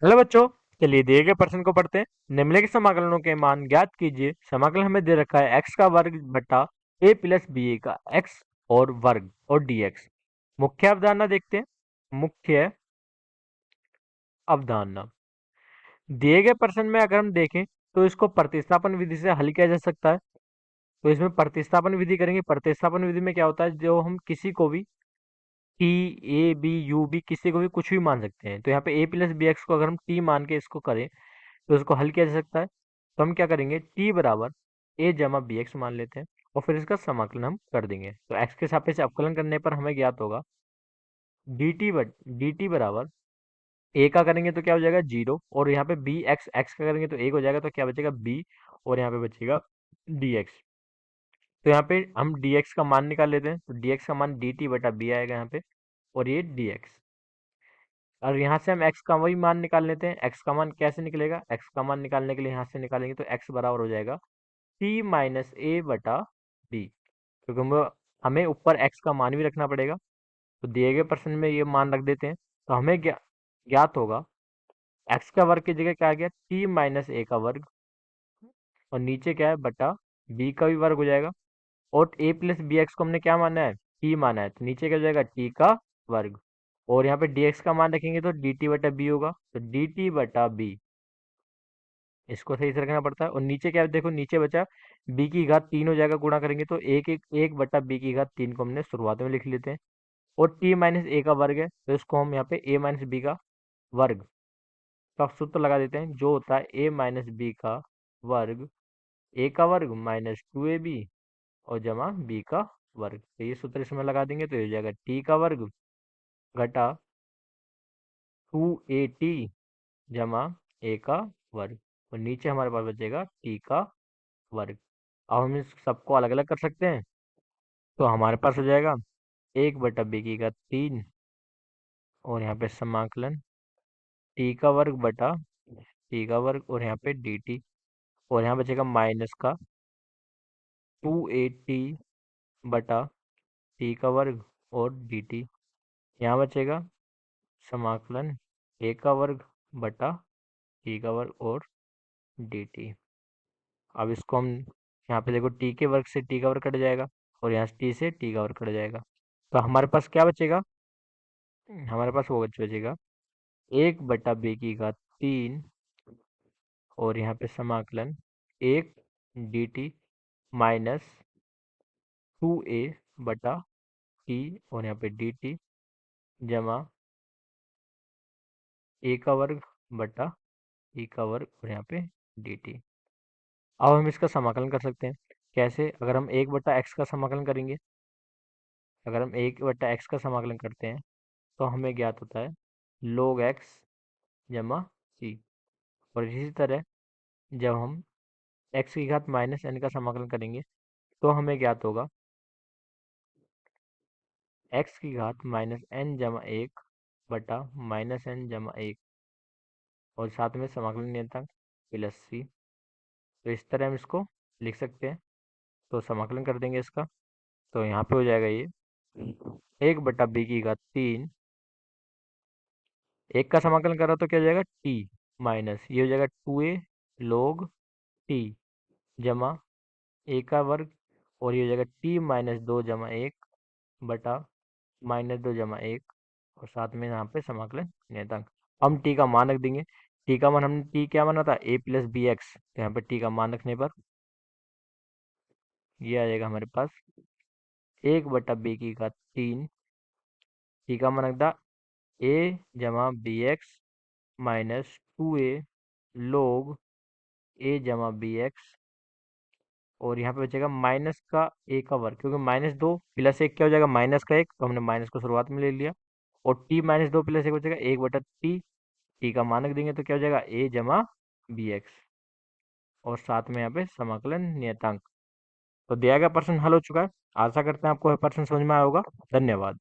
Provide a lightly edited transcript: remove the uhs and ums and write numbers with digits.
Hello बच्चों। चलिए दिए गए प्रश्न को पढ़ते हैं। निम्नलिखित समाकलनों के मान ज्ञात कीजिए। समाकलन हमें दे रखा है एक्स का वर्ग बटा ए प्लस बी ए का एक्स और वर्ग और डीएक्स। मुख्य अवधारणा देखते हैं। मुख्य अवधारणा, दिए गए प्रश्न में अगर हम देखें तो इसको प्रतिस्थापन विधि से हल किया जा सकता है। तो इसमें प्रतिस्थापन विधि करेंगे। प्रतिस्थापन विधि में क्या होता है, जो हम किसी को भी T A B U B किसी को भी कुछ भी मान सकते हैं। तो यहाँ पे ए प्लस बी एक्स को अगर हम टी मान के इसको करें तो इसको हल किया जा सकता है। तो हम क्या करेंगे, टी बराबर ए जमा बी एक्स मान लेते हैं और फिर इसका समाकलन हम कर देंगे। तो एक्स के सापेक्ष अवकलन करने पर हमें ज्ञात होगा डी टी बराबर ए का करेंगे तो क्या हो जाएगा जीरो, और यहाँ पे बी एक्स एक्स का करेंगे तो एक हो जाएगा, तो क्या बचेगा बी, और यहाँ पे बचेगा डी एक्स। तो यहाँ पे हम डी एक्स का मान निकाल लेते हैं। तो डी एक्स का मान डी टी बटा बी आएगा यहाँ पे, और ये डी एक्स। और यहाँ से हम x का वही मान निकाल लेते हैं। x का मान कैसे निकलेगा, x का मान निकालने के लिए यहाँ से निकालेंगे तो x बराबर हो जाएगा t माइनस ए बटा बी, क्योंकि हमें ऊपर x का मान भी रखना पड़ेगा। तो दिए गए प्रश्न में ये मान रख देते हैं। तो हमें ज्ञात होगा x का वर्ग की जगह क्या आ गया, t माइनस ए का वर्ग, और नीचे क्या है बटा b का भी वर्ग हो जाएगा। और a प्लस बी एक्स को हमने क्या माना है, t माना है, तो नीचे क्या हो जाएगा t का वर्ग। और यहाँ पे dx का मान रखेंगे तो dt बटा b होगा, तो dt बटा b, इसको सही से रखना पड़ता है। और नीचे क्या है, देखो नीचे बचा b की घात 3 हो जाएगा, गुणा करेंगे तो एक एक एक बटा b की घात 3 को हमने शुरुआत में लिख लेते हैं। और t माइनस ए का वर्ग है, तो इसको हम यहाँ पे a माइनस बी का वर्ग का सूत्र लगा देते हैं, जो होता है a माइनस बी का वर्ग, a का वर्ग माइनस 2ab और जमा b का वर्ग। तो ये सूत्र इसमें लगा देंगे तो ये हो जाएगा t का वर्ग घटा 2at जमा a का वर्ग, और नीचे हमारे पास बचेगा t का वर्ग। अब हम इस सबको अलग अलग कर सकते हैं। तो हमारे पास हो जाएगा एक बटा बी की घात 3, और यहाँ पे समाकलन टी का वर्ग बटा टी का वर्ग, और यहाँ पे डी टी, और यहाँ बचेगा माइनस का 2at बटा टी का वर्ग और डी टी। यहाँ बचेगा समाकलन ए का वर्ग बटा टी का वर्ग और डी टी। अब इसको हम यहाँ पे देखो टी के वर्ग से टी का वर्ग कट जाएगा, और यहाँ टी से टी का वर्ग कट जाएगा। तो हमारे पास क्या बचेगा, हमारे पास वो बचेगा एक बटा बी की घात 3, और यहाँ पे समाकलन एक डी टी माइनस 2a बटा टी, और यहाँ पे डी टी जमा ए का वर्ग बटा टी का वर्ग, और यहाँ पे डी टी। अब हम इसका समाकलन कर सकते हैं। कैसे, अगर हम एक बटा एक्स का समाकलन करेंगे, अगर हम एक बटा एक्स का समाकलन करते हैं तो हमें ज्ञात होता है log एक्स जमा सी। और इसी तरह जब हम एक्स की घात माइनस एन का समाकलन करेंगे तो हमें ज्ञात होगा एक्स की घात माइनस एन जमा एक बटा माइनस एन जमा एक, और साथ में समाकलन नियतांक प्लस सी। तो इस तरह हम इसको लिख सकते हैं। तो समाकलन कर देंगे इसका, तो यहाँ पे हो जाएगा ये एक बटा बी की घात 3, एक का समाकलन करा तो क्या हो जाएगा टी माइनस ये हो जाएगा 2a log टी जमा ए का वर्ग, और ये हो जाएगा टी माइनस 2 जमा एक बटा माइनस 2 जमा एक, और साथ में यहाँ पे समाकलन नियतांक। हम टी का मान रख देंगे। टी का मान हमने टी क्या माना था, ए प्लस बी एक्स, तो यहाँ पे टी का मान रखने पर ये आ जाएगा हमारे पास एक बटा बी की घात 3, टी का मान रख दा ए जमा B X minus 2a log A जमा बी एक्स, और यहाँ पे बचेगा माइनस का ए का वर्ग, क्योंकि माइनस दो प्लस एक क्या हो जाएगा माइनस का एक, तो हमने माइनस को शुरुआत में ले लिया। और टी माइनस दो प्लस एक बचेगा एक बटा टी, टी का मान रख देंगे तो क्या हो जाएगा ए जमा बी एक्स, और साथ में यहाँ पे समाकलन नियतांक। तो दिया गया प्रश्न हल हो चुका है। आशा करते हैं आपको यह प्रश्न समझ में आया होगा। धन्यवाद।